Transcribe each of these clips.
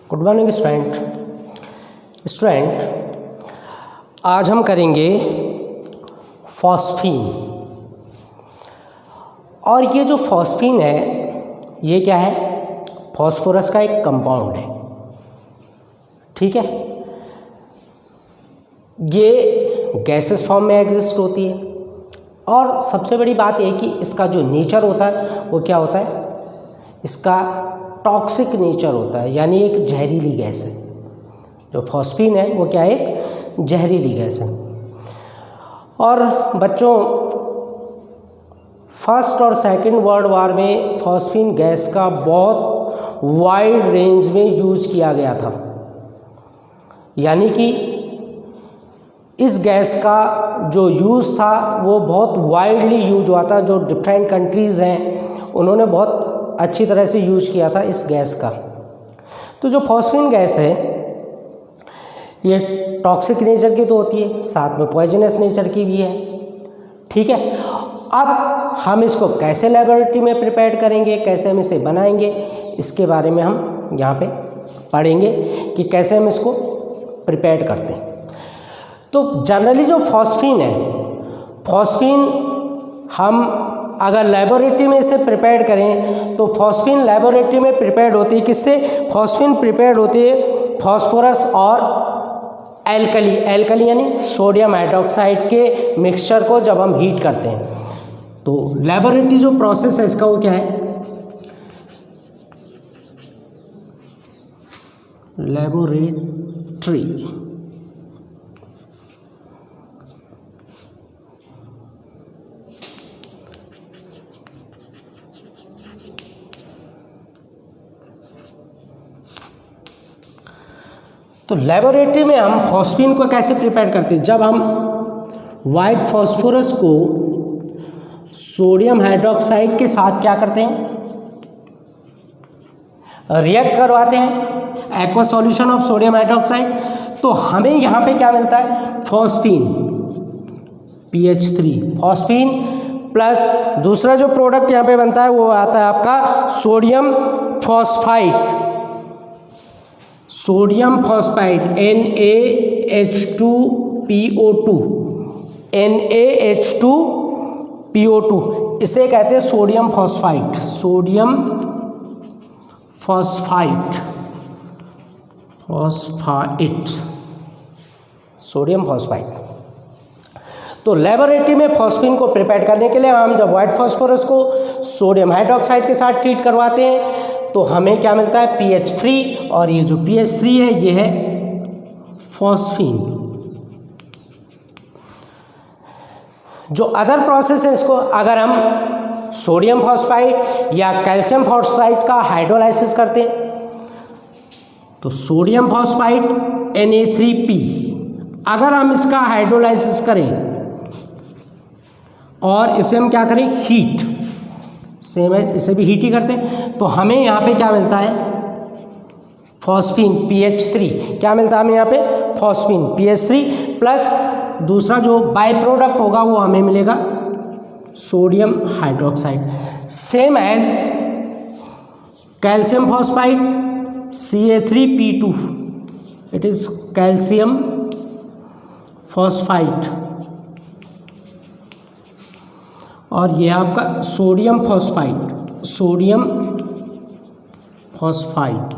Good morning student, आज हम करेंगे फॉस्फीन। और ये जो फॉस्फीन है ये क्या है? फॉस्फोरस का एक कंपाउंड है। ठीक है, ये गैसेस फॉर्म में एग्जिस्ट होती है। और सबसे बड़ी बात यह कि इसका जो नेचर होता है वो क्या होता है? इसका टॉक्सिक नेचर होता है, यानी एक जहरीली गैस है। जो फॉस्फीन है वो क्या है? एक जहरीली गैस है। और बच्चों, फर्स्ट और सेकंड वर्ल्ड वार में फॉस्फीन गैस का बहुत वाइड रेंज में यूज़ किया गया था। यानी कि इस गैस का जो यूज़ था वो बहुत वाइडली यूज हुआ था। जो डिफरेंट कंट्रीज़ हैं उन्होंने बहुत अच्छी तरह से यूज किया था इस गैस का। तो जो फॉस्फीन गैस है ये टॉक्सिक नेचर की तो होती है, साथ में पॉइजनस नेचर की भी है। ठीक है, अब हम इसको कैसे लेबोरेटरी में प्रिपेयर करेंगे, कैसे हम इसे बनाएंगे, इसके बारे में हम यहाँ पे पढ़ेंगे कि कैसे हम इसको प्रिपेयर करते हैं। तो जनरली जो फॉस्फीन है, फॉस्फीन हम अगर लेबोरेटरी में इसे प्रिपेयर करें तो फॉस्फीन लेबोरेटरी में प्रिपेयर्ड होती है। किससे? फॉस्फीन प्रिपेयर्ड होती है फॉस्फोरस और एल्कली यानी सोडियम हाइड्रोक्साइड के मिक्सचर को जब हम हीट करते हैं। तो लेबोरेटरी जो प्रोसेस है इसका वो क्या है? लेबोरेटरी। तो लेबोरेटरी में हम फॉस्फीन को कैसे प्रिपेयर करते हैं? जब हम वाइट फॉस्फोरस को सोडियम हाइड्रोक्साइड के साथ क्या करते हैं? रिएक्ट करवाते हैं, aqua solution of sodium hydroxide. तो हमें यहाँ पे क्या मिलता है? फॉस्फीन PH3, फॉस्फीन प्लस दूसरा जो प्रोडक्ट यहाँ पे बनता है वो आता है आपका sodium phosphide. Sodium phosphide NaH2PO2, NaH2PO2 इसे कहते हैं sodium phosphide. Sodium phosphide, sodium phosphide. तो लेबोरेटरी में फॉस्फीन को प्रिपेयर करने के लिए हम जब व्हाइट फॉस्फोरस को सोडियम हाइड्रोक्साइड के साथ ट्रीट करवाते हैं तो हमें क्या मिलता है? PH3। और ये जो PH3 है ये है फॉस्फीन। जो अदर प्रोसेस है इसको अगर हम सोडियम फॉस्फाइड या कैल्शियम फॉस्फाइड का हाइड्रोलाइसिस करते हैं तो सोडियम फॉस्फाइड Na3P अगर हम इसका हाइड्रोलाइसिस करें और इसे हम क्या करें? हीट, सेम है, इसे भी हीट ही करते हैं। तो हमें यहाँ पे क्या मिलता है? Phosphine PH3। क्या मिलता है हमें यहाँ पे? फॉस्फीन PH3 प्लस दूसरा जो बाय प्रोडक्ट होगा वो हमें मिलेगा sodium hydroxide. Same as calcium phosphide Ca3P2, it is calcium phosphide. और यह आपका सोडियम फॉस्फाइड, सोडियम फॉस्फाइड।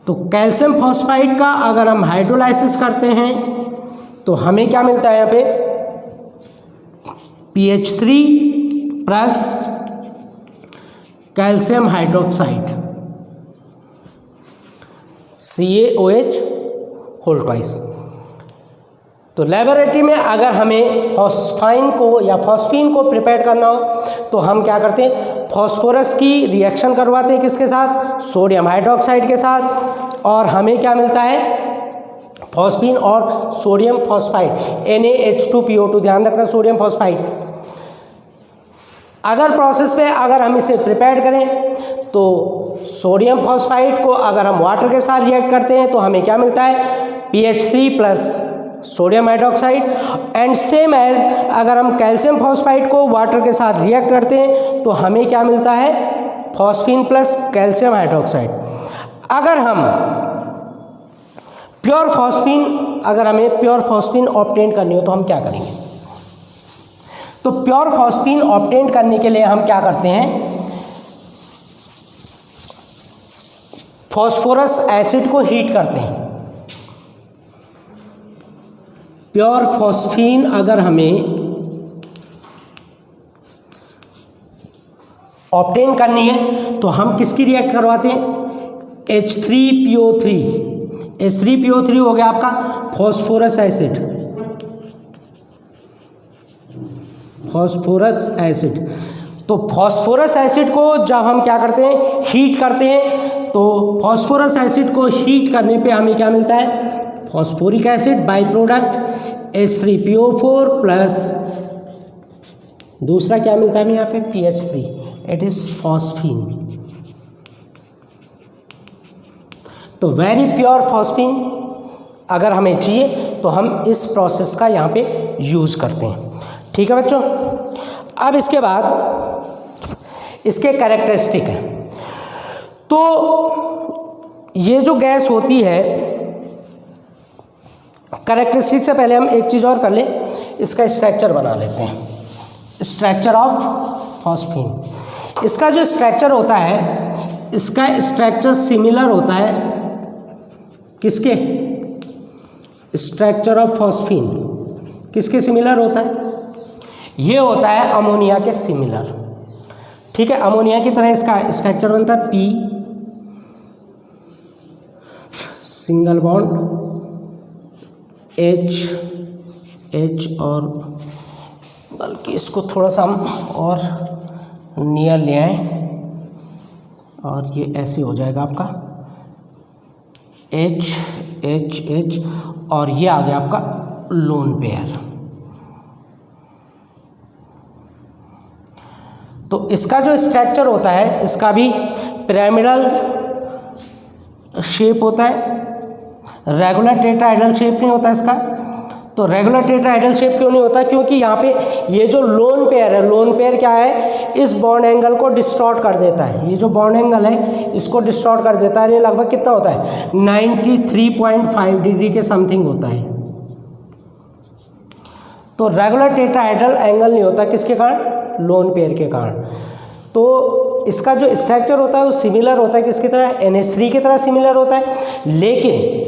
तो कैल्शियम फॉस्फाइड का अगर हम हाइड्रोलाइसिस करते हैं तो हमें क्या मिलता है यहाँ पे? PH3 plus calcium hydroxide CaOH whole twice. तो लेबोरेटरी में अगर हमें फॉस्फाइन को या फॉस्फीन को प्रिपेयर करना हो तो हम क्या करते हैं? फॉस्फोरस की रिएक्शन करवाते हैं किसके साथ? सोडियम हाइड्रोक्साइड के साथ। और हमें क्या मिलता है? फॉस्फीन और सोडियम फॉस्फाइड NaH2PO2। ध्यान रखना, सोडियम फॉस्फाइड। अगर प्रोसेस पे अगर हम इसे प्रिपेयर करें तो सोडियम फॉस्फाइड को अगर हम वाटर के साथ रिएक्ट करते हैं तो हमें क्या मिलता है? PH3 plus sodium hydroxide. And same as अगर हम कैल्शियम फॉस्फाइड को वाटर के साथ रिएक्ट करते हैं तो हमें क्या मिलता है? Phosphine plus calcium hydroxide. अगर हम प्योर फॉस्फीन, अगर हमें प्योर फॉस्फीन ऑब्टेन करनी हो तो हम क्या करेंगे? तो प्योर फॉस्फीन ऑब्टेन करने के लिए हम क्या करते हैं, फॉस्फोरस एसिड को हीट करते हैं। प्योर फॉस्फीन अगर हमें ऑब्टेन करनी है तो हम किसकी रिएक्ट करवाते हैं, H3PO3। H3PO3 हो गया आपका फॉस्फोरस एसिड, फॉस्फोरस एसिड। तो फॉस्फोरस एसिड को जब हम क्या करते हैं, हीट करते हैं, तो फॉस्फोरस एसिड को हीट करने पे हमें क्या मिलता है, phosphoric acid by product H3PO4 plus दूसरा क्या मिलता है हमें यहाँ पे PH3, इट इज फॉस्फीन। तो वेरी प्योर फॉस्फीन अगर हमें चाहिए तो हम इस प्रोसेस का यहाँ पे यूज़ करते हैं। ठीक है बच्चों, अब इसके बाद इसके कैरेक्टरिस्टिक है। तो ये जो गैस होती है, कैरेक्टरिस्टिक से पहले हम एक चीज़ और कर लें, इसका स्ट्रक्चर बना लेते हैं, स्ट्रक्चर ऑफ फॉस्फीन। इसका जो स्ट्रक्चर होता है, इसका स्ट्रक्चर सिमिलर होता है किसके, स्ट्रक्चर ऑफ फॉस्फीन किसके सिमिलर होता है, ये होता है अमोनिया के सिमिलर। ठीक है, अमोनिया की तरह इसका स्ट्रक्चर बनता है, P सिंगल बॉन्ड H और बल्कि इसको थोड़ा सा हम और नियर ले आए और ये ऐसे हो जाएगा आपका H और ये आ गया आपका लोन पेयर। तो इसका जो स्ट्रक्चर होता है, इसका भी पिरामिडल शेप होता है, रेगुलर टेट्राहेड्रल शेप नहीं होता इसका। तो रेगुलर टेट्राहेड्रल शेप क्यों नहीं होता, क्योंकि यहाँ पे ये जो लोन पेयर है, लोन पेयर क्या है, इस बॉन्ड एंगल को डिस्टॉर्ट कर देता है। ये जो बॉन्ड एंगल है इसको डिस्टॉर्ट कर देता है। ये लगभग कितना होता है, 93.5 डिग्री के समथिंग होता है। तो रेगुलर टेट्राहेड्रल एंगल नहीं होता, किसके कारण, लोन पेयर के कारण। तो इसका जो स्ट्रक्चर होता है वो सिमिलर होता है किसकी तरह, NH3 की तरह सिमिलर होता है। लेकिन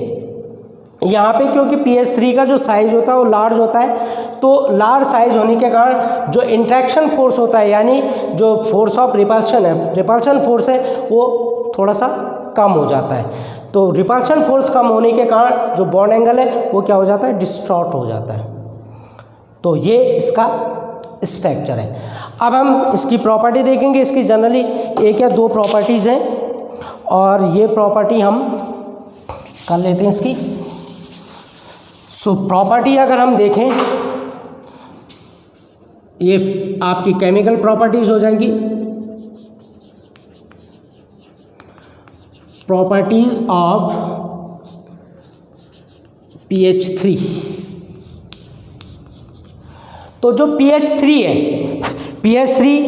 यहाँ पे क्योंकि PH3 का जो साइज होता है वो लार्ज होता है, तो लार्ज साइज होने के कारण जो इंट्रैक्शन फोर्स होता है, यानी जो फोर्स ऑफ रिपल्शन है, रिपल्शन फोर्स है, वो थोड़ा सा कम हो जाता है। तो रिपल्शन फोर्स कम होने के कारण जो बॉन्ड एंगल है वो क्या हो जाता है, डिस्टॉर्ट हो जाता है। तो ये इसका स्ट्रक्चर है। अब हम इसकी प्रॉपर्टी देखेंगे। इसकी जनरली एक या दो प्रॉपर्टीज़ हैं और ये प्रॉपर्टी हम कर लेते हैं इसकी। सो प्रॉपर्टी अगर हम देखें, ये आपकी केमिकल प्रॉपर्टीज हो जाएंगी, प्रॉपर्टीज ऑफ PH3। तो जो PH3 है, PH3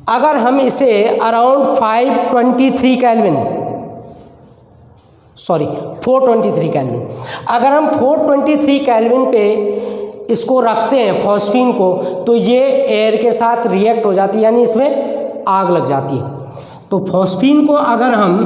अगर हम इसे अराउंड 423 केल्विन, अगर हम 423 केल्विन पे इसको रखते हैं फॉस्फीन को, तो ये एयर के साथ रिएक्ट हो जाती है, यानी इसमें आग लग जाती है। तो फॉस्फीन को अगर हम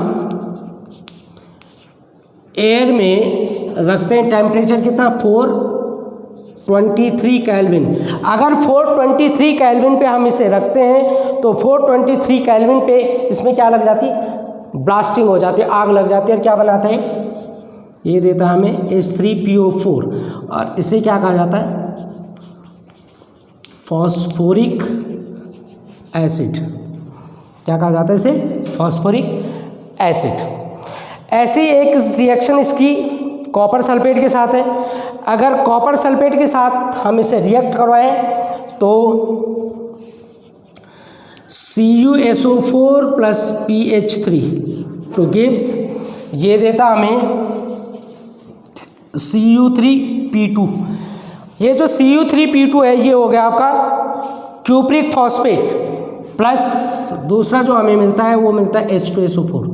एयर में रखते हैं, टेम्परेचर कितना, 423 केल्विन। अगर 423 केल्विन पे हम इसे रखते हैं तो 423 केल्विन पे इसमें क्या लग जाती है, ब्लास्टिंग हो जाती है, आग लग जाती है। और क्या बनाता है, ये देता है हमें H3PO4 और इसे क्या कहा जाता है, फॉस्फोरिक एसिड। क्या कहा जाता है इसे, फॉस्फोरिक एसिड। ऐसी एक रिएक्शन इसकी कॉपर सल्फेट के साथ है। अगर कॉपर सल्फेट के साथ हम इसे रिएक्ट करवाएं तो CuSO4 प्लस PH3 तो गिव्स, ये देता हमें Cu3P2। ये जो Cu3P2 है ये हो गया आपका क्यूप्रिक फॉस्फेट। प्लस दूसरा जो हमें मिलता है वो मिलता है H2SO4,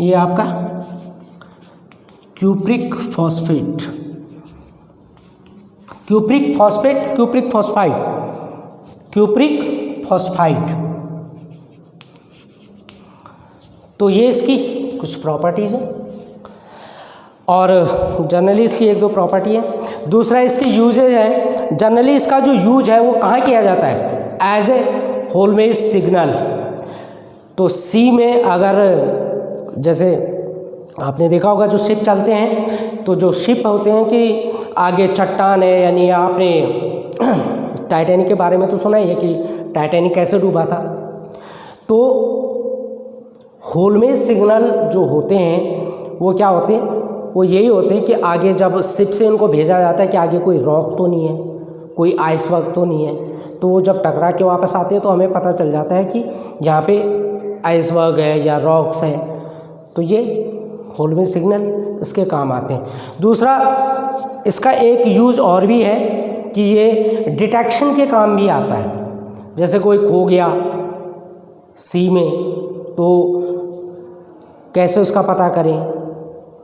ये आपका क्यूप्रिक फॉस्फेट, क्यूप्रिक फॉस्फाइड। तो ये इसकी कुछ प्रॉपर्टीज़ हैं और जनरली इसकी एक दो प्रॉपर्टी है। दूसरा इसके यूजेज है। जनरली इसका जो यूज है वो कहाँ किया जाता है? एज ए होलमेज सिग्नल। तो सी में अगर जैसे आपने देखा होगा जो शिप चलते हैं, तो जो शिप होते हैं कि आगे चट्टान है, यानी आपने टाइटैनिक के बारे में तो सुना ही है कि टाइटैनिक कैसे डूबा था। तो होलमेज सिग्नल जो होते हैं वो क्या होते हैं? वो यही होते हैं कि आगे जब शिप से उनको भेजा जाता है कि आगे कोई रॉक तो नहीं है, कोई आइसबर्ग तो नहीं है, तो वो जब टकरा के वापस आते हैं तो हमें पता चल जाता है कि यहाँ पे आइसबर्ग है या रॉक्स है। तो ये होलमेज सिग्नल इसके काम आते हैं। दूसरा इसका एक यूज और भी है कि ये डिटेक्शन के काम भी आता है। जैसे कोई खो गया सी में तो कैसे उसका पता करें?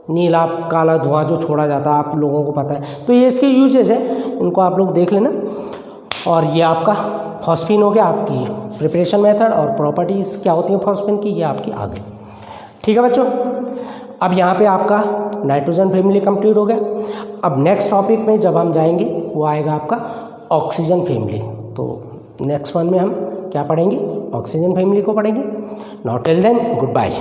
नीला काला धुआं जो छोड़ा जाता है, आप लोगों को पता है। तो ये इसके यूजेस है, इनको आप लोग देख लेना। और ये आपका फॉस्फीन हो गया, आपकी प्रिपरेशन मेथड और प्रॉपर्टीज़ क्या होती हैं फॉस्फीन की, ये आपकी आ गई। ठीक है बच्चों, अब यहाँ पे आपका नाइट्रोजन फैमिली कंप्लीट हो गया। अब नेक्स्ट टॉपिक में जब हम जाएंगे वो आएगा आपका ऑक्सीजन फैमिली। तो नेक्स्ट वन में हम क्या पढ़ेंगे? ऑक्सीजन फैमिली को पढ़ेंगे। Now till then good bye.